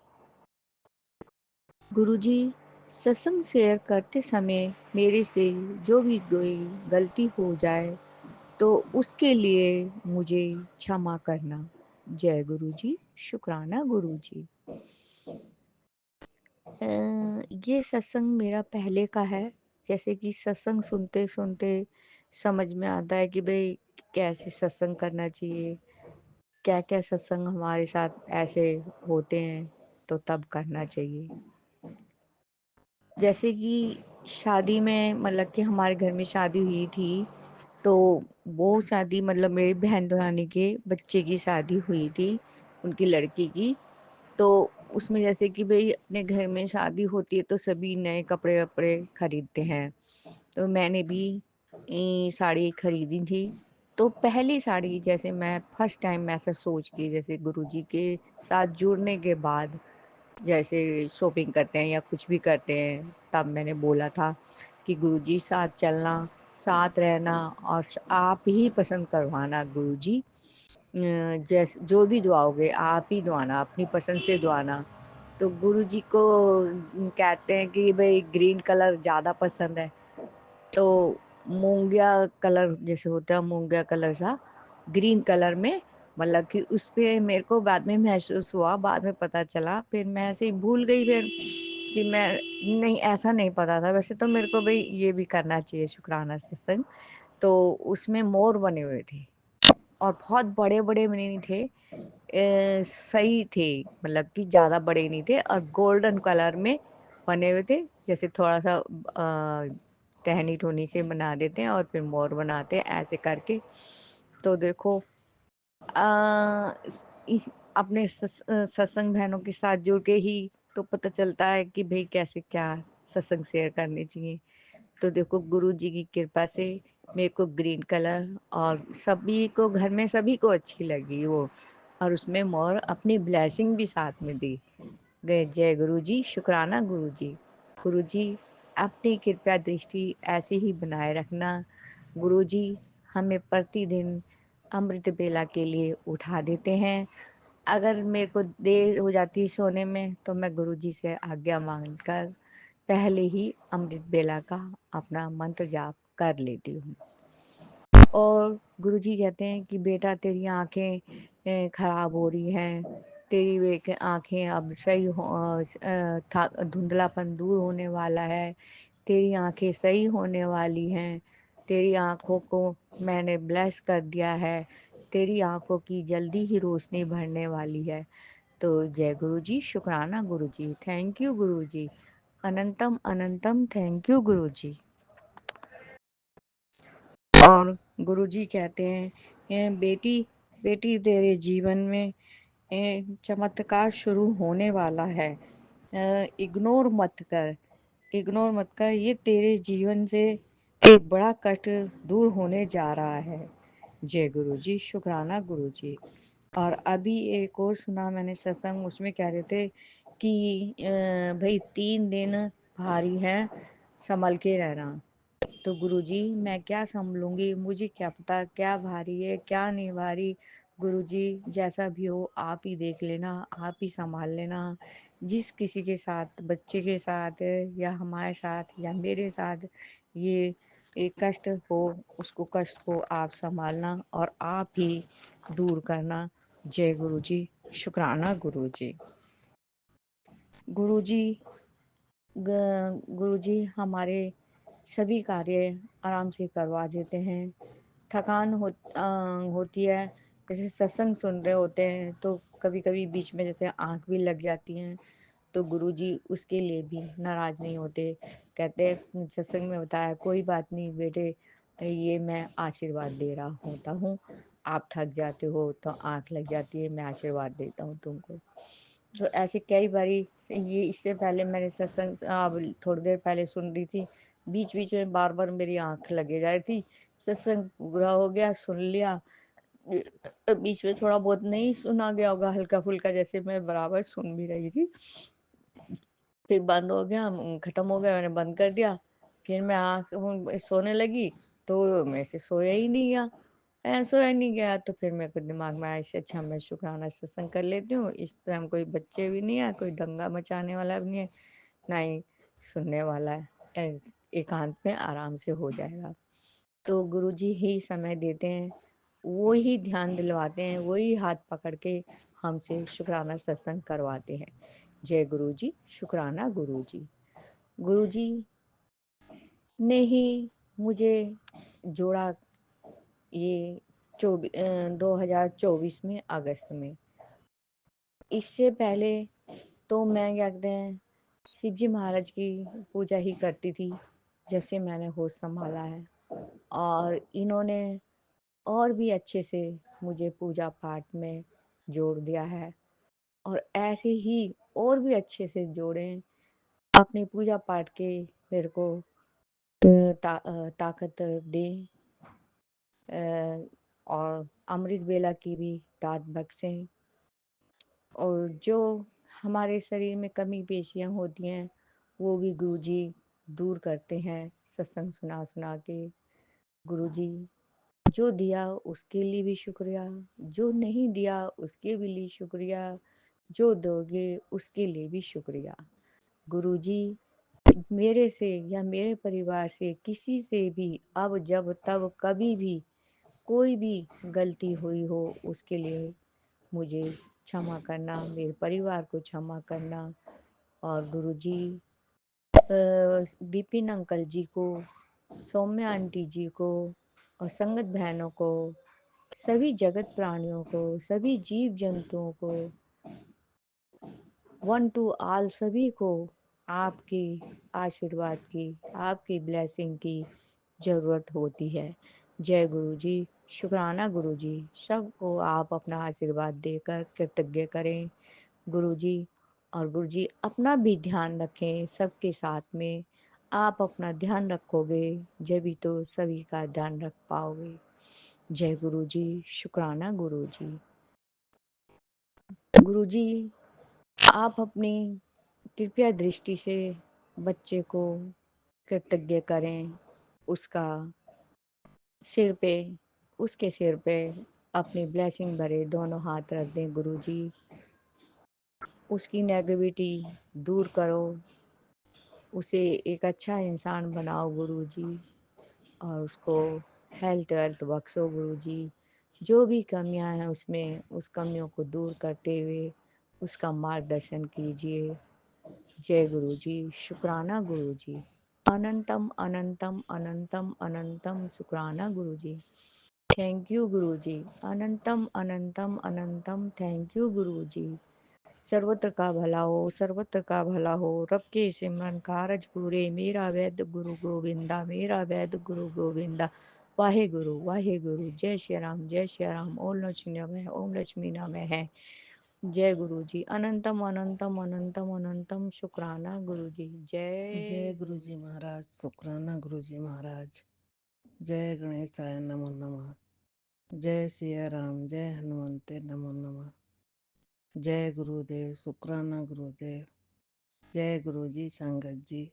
गुरु जी, सत्संग शेयर करते समय मेरे से जो भी कोई गलती हो जाए तो उसके लिए मुझे क्षमा करना। जय गुरु जी। शुक्राना गुरु जी। ये सत्संग मेरा पहले का है। जैसे कि सत्संग सुनते सुनते समझ में आता है कि भाई कैसे सत्संग करना चाहिए, क्या क्या सत्संग हमारे साथ ऐसे होते हैं तो तब करना चाहिए। जैसे कि शादी में, मतलब कि हमारे घर में शादी हुई थी, तो वो शादी मतलब मेरी बहन दुरानी के बच्चे की शादी हुई थी, उनकी लड़की की। तो उसमें जैसे कि भाई अपने घर में शादी होती है तो सभी नए कपड़े वपड़े खरीदते हैं। तो मैंने भी साड़ी खरीदी थी। तो पहली साड़ी, जैसे मैं फर्स्ट टाइम ऐसा सोच के, जैसे गुरुजी के साथ जुड़ने के बाद जैसे शॉपिंग करते हैं या कुछ भी करते हैं, तब मैंने बोला था कि गुरुजी साथ चलना, साथ रहना और आप ही पसंद करवाना गुरुजी। जैसे जो भी दुआओगे आप ही दुआना, अपनी पसंद से दुआना। तो गुरुजी को कहते हैं कि भाई ग्रीन कलर ज़्यादा पसंद है, तो मूंगिया कलर जैसे होता है, मूंगिया कलर सा ग्रीन कलर में, मतलब कि उस पे मेरे को बाद में महसूस हुआ, बाद में पता चला, फिर मैं ऐसे ही भूल गई फिर कि मैं, नहीं ऐसा नहीं पता था। वैसे तो मेरे को भाई ये भी करना चाहिए शुक्राना सत्संग। तो उसमें मोर बने हुए थे और बहुत बड़े बड़े बने नहीं थे, सही थे, मतलब कि ज़्यादा बड़े नहीं थे और गोल्डन कलर में बने हुए थे। जैसे थोड़ा सा टहनी ठोनी से बना देते हैं और फिर मोर बनाते हैं ऐसे करके। तो देखो इस अपने सत्संग बहनों के साथ जुड़ के ही तो पता चलता है कि भाई कैसे क्या सत्संग शेयर करने चाहिए। तो देखो गुरु जी की कृपा से मेरे को ग्रीन कलर और सभी को घर में सभी को अच्छी लगी वो, और उसमें मोर अपनी ब्लेसिंग भी साथ में दी गए। जय गुरु जी, शुक्राना गुरु जी। गुरु जी अपनी कृपया दृष्टि ऐसे ही बनाए रखना। गुरु जी हमें प्रतिदिन अमृत बेला के लिए उठा देते हैं। अगर मेरे को देर हो जाती है सोने में तो मैं गुरु जी से आज्ञा मांगकर पहले ही अमृत बेला का अपना मंत्र जाप कर लेती हूँ। और गुरुजी कहते हैं कि बेटा तेरी आंखें खराब हो रही हैं, तेरी आंखें अब सही धुंधलापन दूर होने वाला है, तेरी आंखें सही होने वाली हैं, तेरी आंखों को मैंने ब्लेस कर दिया है, तेरी आंखों की जल्दी ही रोशनी भरने वाली है। तो जय गुरु जी, शुक्राना गुरु जी, thank you Guru ji, अनंतम अनंतम thank you गुरु जी। और गुरुजी कहते हैं बेटी बेटी तेरे जीवन में चमत्कार शुरू होने वाला है, इग्नोर मत कर, इग्नोर मत कर, ये तेरे जीवन से एक बड़ा कष्ट दूर होने जा रहा है। जय गुरु जी, शुक्राना गुरु जी। और अभी एक और सुना मैंने सत्संग, उसमें कह रहे थे कि भाई 3 दिन भारी है, संभल के रहना। तो गुरुजी मैं क्या संभलूंगी, मुझे क्या पता क्या भारी है क्या नहीं भारी। गुरुजी जैसा भी हो आप ही देख लेना, आप ही संभाल लेना। जिस किसी के साथ, बच्चे के साथ या हमारे साथ या मेरे साथ ये एक कष्ट हो, उसको कष्ट को आप संभालना और आप ही दूर करना। जय गुरुजी, शुक्राना गुरुजी। गुरुजी गुरुजी हमारे सभी कार्य आराम से करवा देते हैं। थकान होती है, जैसे सत्संग सुन रहे होते हैं तो कभी कभी बीच में जैसे आंख भी लग जाती हैं, तो गुरुजी उसके लिए भी नाराज नहीं होते। कहते हैं सत्संग में बताया कोई बात नहीं बेटे, ये मैं आशीर्वाद दे रहा होता हूँ, आप थक जाते हो तो आंख लग जाती है, मैं आशीर्वाद देता हूँ तुमको। तो ऐसे कई बारी ये इससे पहले मैंने सत्संग अब थोड़ी देर पहले सुन रही थी, बीच बीच में बार बार मेरी आंख लगे जा रही थी। सत्संग पूरा हो गया, सुन लिया, बीच में थोड़ा बहुत नहीं सुना गया होगा हल्का फुल्का, जैसे मैं बराबर सुन भी रही थी, फिर बंद हो गया, खत्म हो गया, मैंने बंद कर दिया। फिर मैं आँख सोने लगी तो मेरे से सोया ही नहीं गया। सोया नहीं गया तो फिर मेरे को दिमाग में आया इससे अच्छा मैं शुक्राना सत्संग कर लेती हूँ। इस टाइम कोई बच्चे भी नहीं है, कोई दंगा मचाने वाला भी नहीं है, ना ही सुनने वाला है। एकांत में आराम से हो जाएगा। तो गुरुजी ही समय देते हैं, वो ही ध्यान दिलवाते हैं, वो ही हाथ पकड़ के हमसे शुक्राना सत्संग करवाते हैं। जय गुरु जी, शुक्राना गुरु जी। गुरु जी ने ही मुझे जोड़ा ये 2024 में अगस्त में। इससे पहले तो मैं क्या कहते हैं शिव जी महाराज की पूजा ही करती थी जब से मैंने होश संभाला है, और इन्होंने और भी अच्छे से मुझे पूजा पाठ में जोड़ दिया है, और ऐसे ही और भी अच्छे से जोड़ें अपनी पूजा पाठ के मेरे को ताकत दें, और अमृत बेला की भी दात बख्शें, और जो हमारे शरीर में कमी पेशियां होती हैं वो भी गुरुजी दूर करते हैं सत्संग सुना सुना के। गुरुजी जो दिया उसके लिए भी शुक्रिया, जो नहीं दिया उसके भी लिए शुक्रिया, जो दोगे उसके लिए भी शुक्रिया। गुरुजी मेरे से या मेरे परिवार से किसी से भी अब जब तब कभी भी कोई भी गलती हुई हो उसके लिए मुझे क्षमा करना, मेरे परिवार को क्षमा करना। और गुरुजी विपिन अंकल जी को, सौम्या आंटी जी को और संगत बहनों को, सभी जगत प्राणियों को, सभी जीव जंतुओं को, वन टू ऑल सभी को आपकी आशीर्वाद की, आपकी ब्लेसिंग की जरूरत होती है। जय गुरु जी। शुक्राना गुरु जी। सबको आप अपना आशीर्वाद देकर कृतज्ञ करें गुरु जी। और गुरु जी अपना भी ध्यान रखें सबके साथ में। आप अपना ध्यान रखोगे जभी तो सभी का ध्यान रख पाओगे। जय गुरु जी। शुक्राना गुरु जी। गुरु जी आप अपनी कृपया दृष्टि से बच्चे को कृतज्ञ करें। उसका सिर पे उसके सिर पे अपनी ब्लेसिंग भरे दोनों हाथ रख दें गुरु जी। उसकी नेगेटिविटी दूर करो, उसे एक अच्छा इंसान बनाओ गुरु जी। और उसको हेल्थ वेल्थ बख्शो गुरु जी। जो भी कमियां हैं उसमें उस कमियों को दूर करते हुए उसका मार्गदर्शन कीजिए। जय गुरु जी। शुक्राना गुरु जी। अनंतम अनंतम अनंतम अनंतम शुक्राना गुरु जी। Thank you Guru ji. अनंतम अनंतम अनंतम thank you गुरु जी। सर्वत्र का भला हो, सर्वत्र का भला हो। रब के सिमरन कारज पूरे। मेरा वैद गुरु गोविंदा, मेरा वैद गुरु गोविंदा। वाहे गुरु वाहे गुरु। जय श्री राम जय श्री राम। ओम लक्ष्मी नमः ओम लक्ष्मी नमः है। जय गुरु जी। अनंतम अनंतम अनंतम अनंतम शुक्राना गुरु जी। जय जय गुरु जी महाराज। शुक्राना गुरु जी महाराज। जय गणेशाय नमो नमः। जय सिया राम जय हनुमंते नमो नमः। जय गुरुदेव। शुक्राना गुरुदेव। जय गुरु जी संगत जी।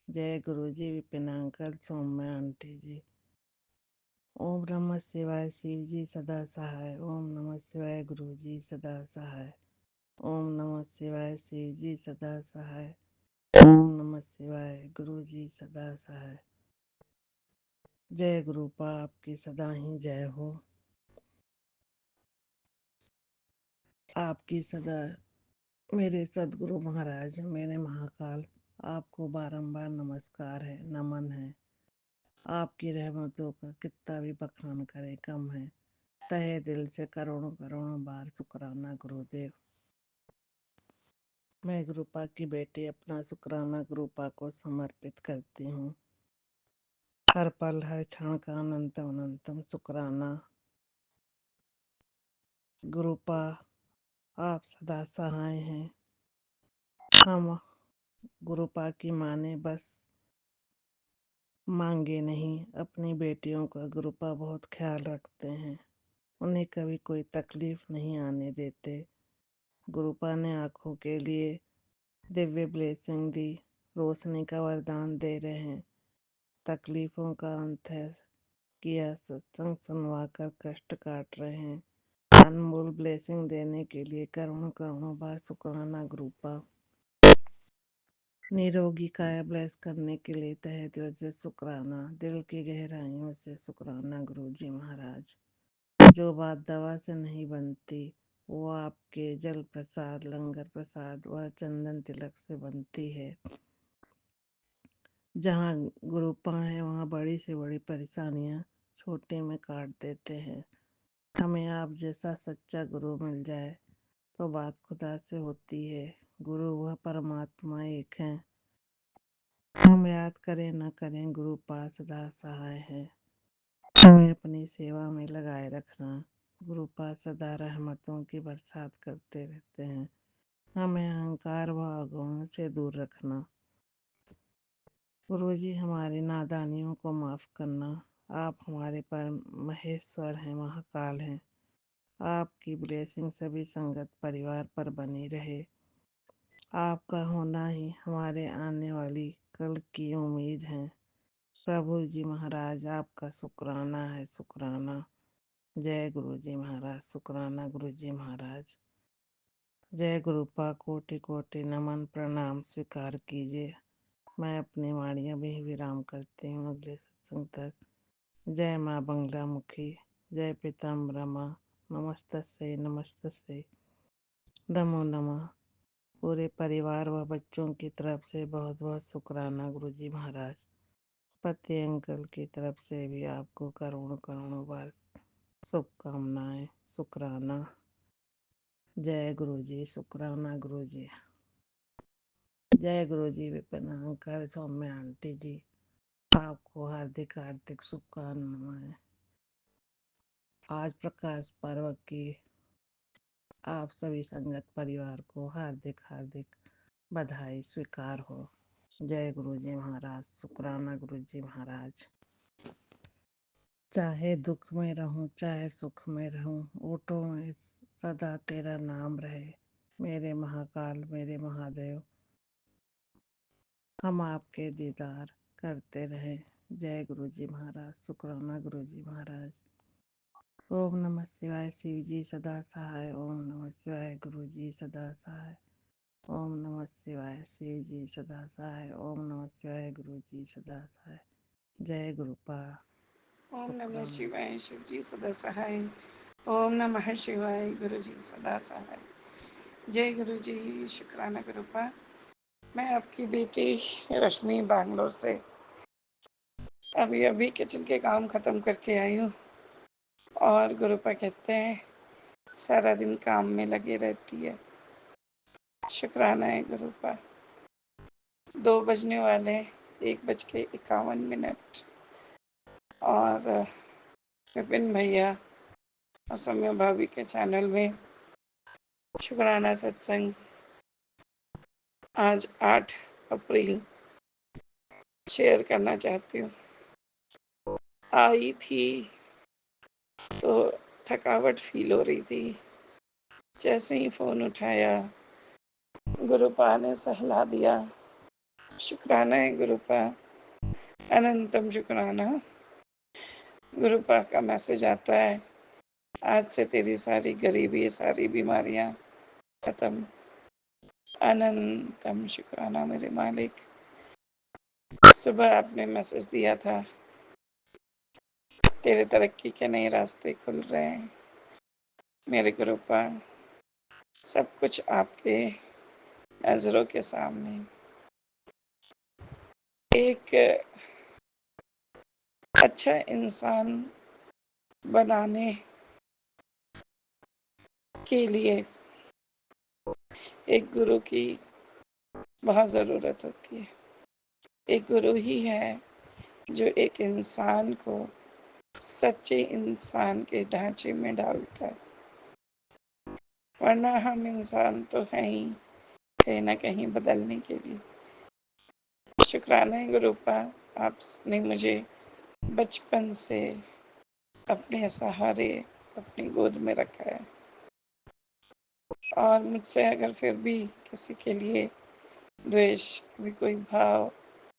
जय गुरु जी विपिन अंकल सौम्या आंटी जी। ओम नमः शिवाय शिव जी सदा सहाय। ओम नमः शिवाय गुरु जी सदा सहाय। ओम नमः शिवाय शिव जी सदा सहाय। ओम नमः शिवाय गुरु जी सदा सहाय। जय गुरुपा आपकी सदा ही जय हो। आपकी सदा मेरे सदगुरु महाराज मेरे महाकाल आपको बारंबार नमस्कार है नमन है। आपकी रहमतों का कितना भी बखान करे कम है। तहे दिल से करोड़ों करोड़ों बार शुक्राना गुरुदेव। मैं गुरुपा की बेटी अपना शुक्राना गुरुपा को समर्पित करती हूँ। हर पल हर क्षण का अनंतम अनंतम शुक्राना गुरुपा। आप सदा सहाय हैं। हम गुरुपा की माने बस मांगे नहीं, अपनी बेटियों का गुरुपा बहुत ख्याल रखते हैं। उन्हें कभी कोई तकलीफ नहीं आने देते। गुरुपा ने आँखों के लिए दिव्य ब्लेसिंग दी, रोशनी का वरदान दे रहे हैं। तकलीफों का अंत है किया सत्संग सुनवा कर कष्ट काट रहे हैं। अनमोल ब्लेसिंग देने के लिए करोड़ों करोड़ों बार शुक्राना गुरुपा। निरोगी काया ब्लेस करने के लिए तहे दिल से शुक्राना, दिल की गहराइयों से शुक्राना गुरु जी महाराज। जो बात दवा से नहीं बनती वो आपके जल प्रसाद लंगर प्रसाद व चंदन तिलक से बनती है। जहाँ गुरुपा है वहाँ बड़ी से बड़ी परेशानियाँ छोटे में काट देते हैं। हमें आप जैसा सच्चा गुरु मिल जाए तो बात खुदा से होती है। गुरु वह परमात्मा एक है। हम याद करें न करें गुरु पास सदा सहाय है। हमें अपनी सेवा में लगाए रखना। गुरु पास सदा रहमतों की बरसात करते रहते हैं। हमें अहंकार व अवगुणों से दूर रखना। गुरु जी हमारी नादानियों को माफ करना। आप हमारे पर महेश्वर हैं महाकाल हैं। आपकी ब्लेसिंग सभी संगत परिवार पर बनी रहे। आपका होना ही हमारे आने वाली कल की उम्मीद है। प्रभु जी महाराज आपका शुक्राना है शुक्राना। जय गुरु जी महाराज। शुक्राना गुरु जी महाराज। जय गुरुपा। कोटि कोटि नमन प्रणाम स्वीकार कीजिए। मैं अपनी वाणियाँ भी विराम करती हूँ अगले सत्संग तक। जय माँ बंगला मुखी। जय पीताम्बरा माँ। नमस्तस्यै नमस्तस्यै नमो नमः। पूरे परिवार व बच्चों की तरफ से बहुत बहुत शुक्राना गुरु जी महाराज। पति अंकल की तरफ से भी आपको करोड़ों करोड़ों बार शुभकामनाएं शुक्राना। जय गुरु जी। शुक्राना गुरु जी। जय गुरु जी विपिन अंकल सौम्या आंटी जी। आपको हार्दिक हार्दिक शुभकामनाएं। आज प्रकाश पर्व की आप सभी संगत परिवार को हार्दिक हार्दिक बधाई स्वीकार हो। जय गुरु जी महाराज। शुक्राना गुरु जी महाराज। चाहे दुख में रहूं चाहे सुख में रहूं, ओठों में सदा तेरा नाम रहे। मेरे महाकाल मेरे महादेव, हम आपके दीदार करते रहे। जय गुरु जी महाराज। शुक्राना गुरु जी महाराज। ओम नमः शिवाय। शिव जी सदा सहाय। ओम नमः शिवाय। गुरु जी सदा सहाय। ओम नमः शिवाय। शिव जी सदा सहाय। ओम नमः शिवाय। गुरु जी सदा सहाय। जय गुरुपा। ओम नमः शुक्राना। शिवाय। शिव जी सदा सहाय। ओम नमः शिवाय। गुरु जी सदा सहाय। जय गुरु जी। शुक्राना गुरुपा। मैं आपकी बेटी रश्मि बैंगलोर से अभी अभी किचन के काम ख़त्म करके आई हूँ। और गुरुपा कहते हैं सारा दिन काम में लगी रहती है। शुक्राना है गुरुपा। 2 बजने वाले, 1:51। और विपिन भैया और सौम्या भाभी के चैनल में शुक्राना सत्संग आज 8 अप्रैल शेयर करना चाहती हूँ। आई थी तो थकावट फील हो रही थी। जैसे ही फ़ोन उठाया गुरुपा ने सहला दिया। शुक्राना है गुरुपा, अनंतम शुक्राना। गुरुपा का मैसेज आता है, आज से तेरी सारी गरीबी सारी बीमारियां खत्म। अनंतम शुक्राना मेरे मालिक। सुबह आपने मैसेज दिया था, तेरे तरक्की के नए रास्ते खुल रहे हैं। मेरे गुरुपा, सब कुछ आपके नज़रों के सामने। एक अच्छा इंसान बनाने के लिए एक गुरु की बहुत ज़रूरत होती है। एक गुरु ही है जो एक इंसान को सच्चे इंसान के ढांचे में डालता है, वरना हम इंसान तो हैं ही कहीं ना कहीं बदलने के लिए। शुक्राना है गुरुपा, आपने मुझे बचपन से अपने सहारे अपनी गोद में रखा है। और मुझसे अगर फिर भी किसी के लिए द्वेष भी कोई भाव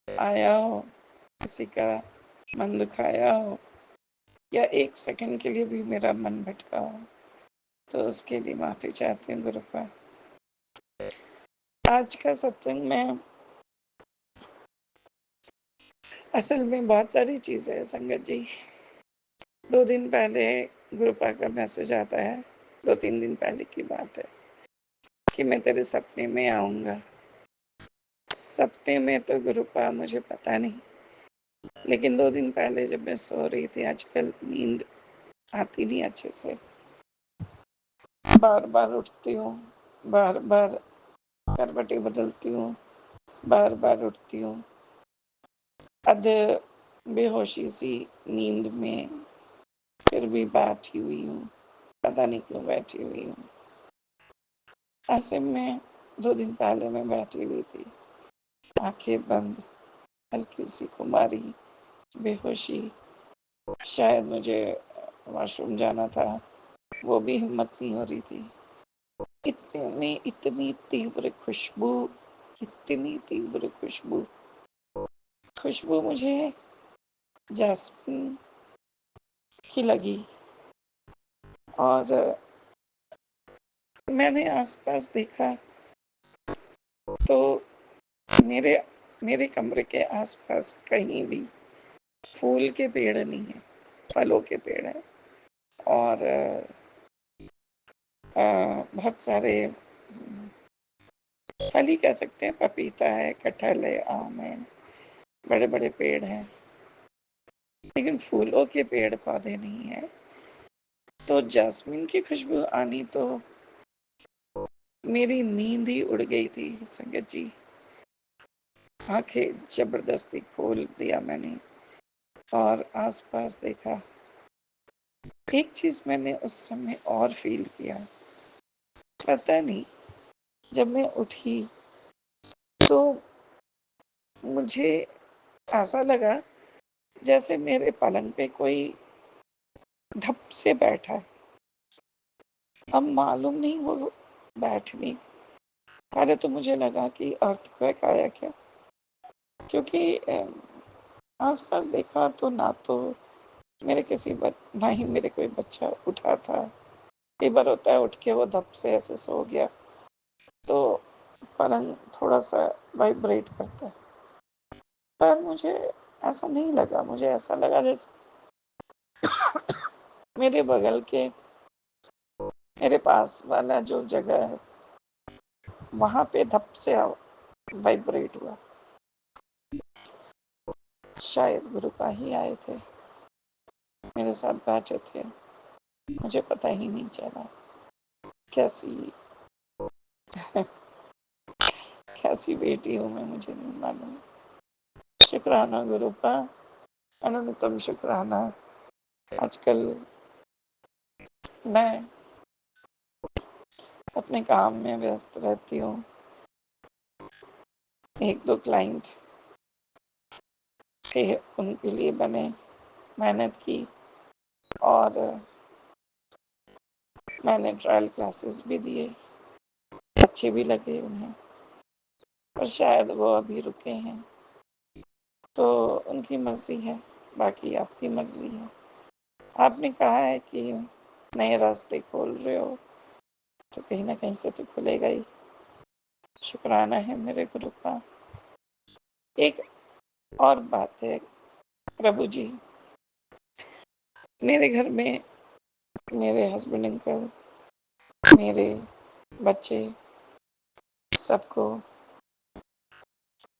आया हो, किसी का मन दुखाया हो, या एक सेकंड के लिए भी मेरा मन भटका हो, तो उसके लिए माफ़ी चाहती हूँ गुरुपा। आज का सत्संग में असल में बहुत सारी चीज़ें हैं संगत जी। 2 दिन पहले गुरुपा का मैसेज आता है, 2-3 दिन पहले की बात है कि मैं तेरे सपने में आऊँगा। सपने में तो गुरुपा मुझे पता नहीं, लेकिन 2 दिन पहले जब मैं सो रही थी, आजकल नींद आती नहीं अच्छे से, बार बार उठती हूँ, बार बार करवटें बदलती हूँ, बार बार उठती हूँ, अध बेहोशी सी नींद में फिर भी बैठी हुई हूँ, पता नहीं क्यों बैठी हुई हूँ। ऐसे में 2 दिन पहले मैं बैठी हुई थी, आंखें बंद, हल्की सी खुमारी, बेहोशी। शायद मुझे वॉशरूम जाना था, वो भी हिम्मत नहीं हो रही थी। इतनी तीव्र खुशबू, इतनी तीव्र खुशबू, खुशबू मुझे जैस्मिन की लगी। और मैंने आसपास देखा तो मेरे मेरे कमरे के आसपास कहीं भी फूल के पेड़ नहीं है, फलों के पेड़ हैं। और बहुत सारे फल ही कह सकते हैं, पपीता है, कटहल है, आम है, बड़े बड़े पेड़ हैं, लेकिन फूलों के पेड़ पौधे नहीं है। तो जैस्मिन की खुशबू आनी तो मेरी नींद ही उड़ गई थी संगत जी। आंखें जबरदस्ती खोल दिया मैंने और आसपास देखा एक चीज़ मैंने उस समय और फ़ील किया, पता नहीं, जब मैं उठी तो मुझे ऐसा लगा जैसे मेरे पलंग पे कोई धप से बैठा है। अब मालूम नहीं वो बैठ नहीं, पहले तो मुझे लगा कि अर्थक्वेक आया क्या, क्योंकि आस-पास देखा तो ना तो ना ही मेरे कोई बच्चा उठा था। कई बार होता है उठ के वो धप से ऐसे सो गया, तो पलंग थोड़ा-सा वाइब्रेट करता है। पर मुझे ऐसा नहीं लगा, मुझे ऐसा लगा जैसे मेरे बगल के मेरे पास वाला जो जगह है, वहाँ पे धप से वाइब्रेट हुआ। शायद गुरुपा ही आए थे, मेरे साथ बैठे थे, मुझे पता ही नहीं चला। कैसी कैसी बेटी हूँ मैं, मुझे नहीं मालूम। शुक्राना गुरुपा, अनंतम शुक्राना। आजकल मैं अपने काम में व्यस्त रहती हूँ। एक दो क्लाइंट थे, उनके लिए मैंने मेहनत की और मैंने ट्रायल क्लासेस भी दिए, अच्छे भी लगे उन्हें, पर शायद वो अभी रुके हैं, तो उनकी मर्जी है, बाकी आपकी मर्जी है। आपने कहा है कि नए रास्ते खोल रहे हो, तो कहीं ना कहीं से तो खुलेगा ही। शुक्राना है मेरे गुरु का। एक और बात है प्रभु जी, मेरे घर में मेरे हस्बैंड अंकल, मेरे बच्चे, सबको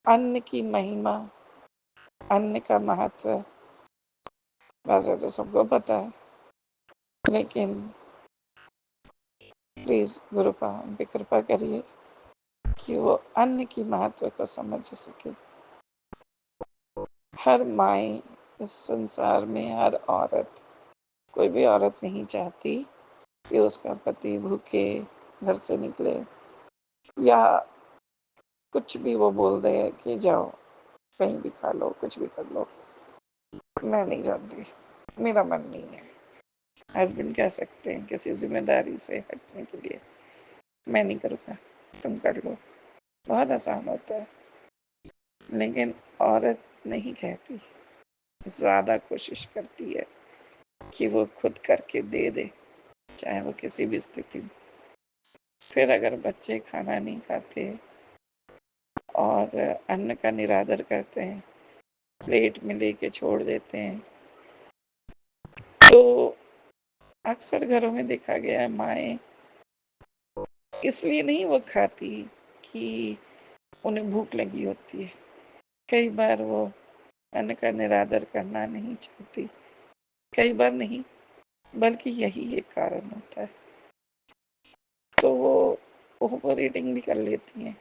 अन्न की महिमा, अन्न का महत्व वैसे तो सबको पता है, लेकिन प्लीज गुरुपा उन पे कृपा करिए कि वो अन्न की महत्व को समझ सके। हर माई इस संसार में, हर औरत, कोई भी औरत नहीं चाहती कि उसका पति भूखे घर से निकले, या कुछ भी वो बोल दे कि जाओ कहीं भी खा लो, कुछ भी कर लो। मैं नहीं जानती, मेरा मन नहीं है। हस्बैंड कह सकते हैं किसी जिम्मेदारी से हटने के लिए, मैं नहीं करूँगा, तुम कर लो, बहुत आसान होता है। लेकिन औरत नहीं कहती, ज़्यादा कोशिश करती है कि वो खुद करके दे दे, चाहे वो किसी भी स्थिति में। फिर अगर बच्चे खाना नहीं खाते और अन्न का निरादर करते हैं, प्लेट में लेके छोड़ देते हैं, तो अक्सर घरों में देखा गया है माएँ इसलिए नहीं वो खाती कि उन्हें भूख लगी होती है, कई बार वो अन्न का निरादर करना नहीं चाहती, कई बार नहीं, बल्कि यही एक कारण होता है, तो वो ओवर ईटिंग भी कर लेती हैं।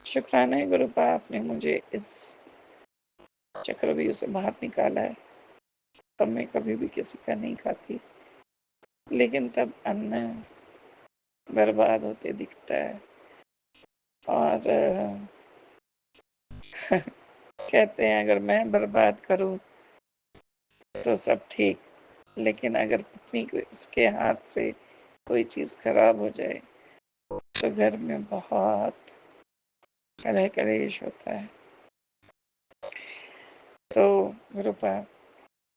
शुक्राना है गुरुपा, आपने मुझे इस चक्रव्यूह से बाहर निकाला है। तब मैं कभी भी किसी का नहीं खाती, लेकिन तब अन्न बर्बाद होते दिखता है और कहते हैं अगर मैं बर्बाद करूं तो सब ठीक, लेकिन अगर पत्नी को इसके हाथ से कोई चीज़ खराब हो जाए तो घर में बहुत कलह कलेश होता है। तो गुरुपा,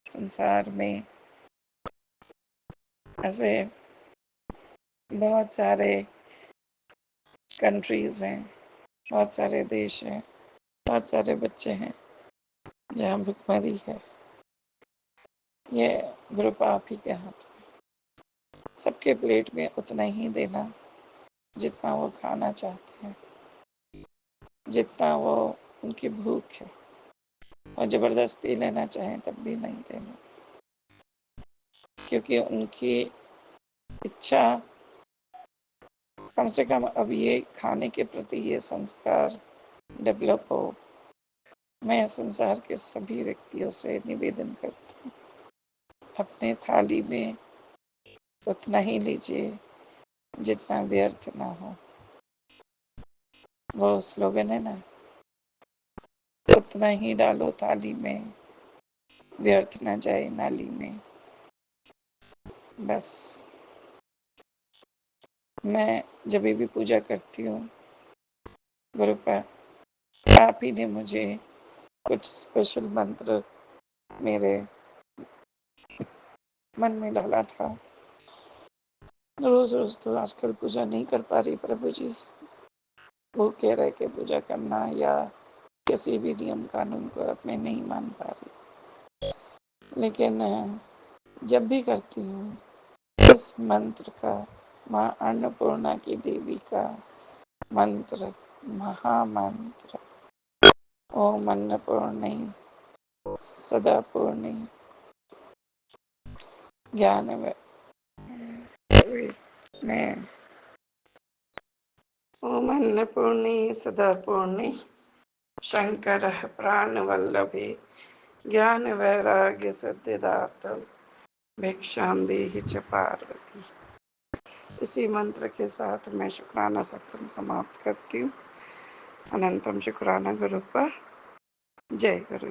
संसार में ऐसे बहुत सारे कंट्रीज़ हैं, बहुत सारे देश हैं, बहुत सारे बच्चे हैं जहाँ भुखमरी है। ये गुरुपा आप ही के हाथ में, सबके प्लेट में उतना ही देना जितना वो खाना चाहते हैं, जितना वो उनकी भूख है, और ज़बरदस्ती लेना चाहें तब भी नहीं देना, क्योंकि उनकी इच्छा कम से कम अब ये खाने के प्रति ये संस्कार डेवलप हो। मैं संसार के सभी व्यक्तियों से निवेदन करती हूँ अपने थाली में उतना ही लीजिए जितना व्यर्थ ना हो। वो स्लोगन है ना, उतना ही डालो थाली में, व्यर्थ ना जाए नाली में। बस मैं जब भी पूजा करती हूँ गुरु पर, आप ही ने मुझे कुछ स्पेशल मंत्र मेरे मन में डाला था। रोज रोज तो आजकल पूजा नहीं कर पा रही प्रभु जी, वो कह रहे कि पूजा करना या किसी भी नियम कानून को अपने नहीं मान पा रही, लेकिन जब भी करती हूँ इस मंत्र का, माँ अन्नपूर्णा की देवी का मंत्र, महामंत्र, ओम अन्नपूर्णे सदा पूर्णे ज्ञान में, ओम अन्नपूर्णे सदा पूर्णे शंकर प्राणवल्लभे ज्ञान वैराग्य सिद्धिदात्र भिक्षां देहि च पार्वती। इसी मंत्र के साथ मैं शुक्राना सत्संग समाप्त करती हूँ। अनंतम शुक्राना गुरु पर। जय गुरु।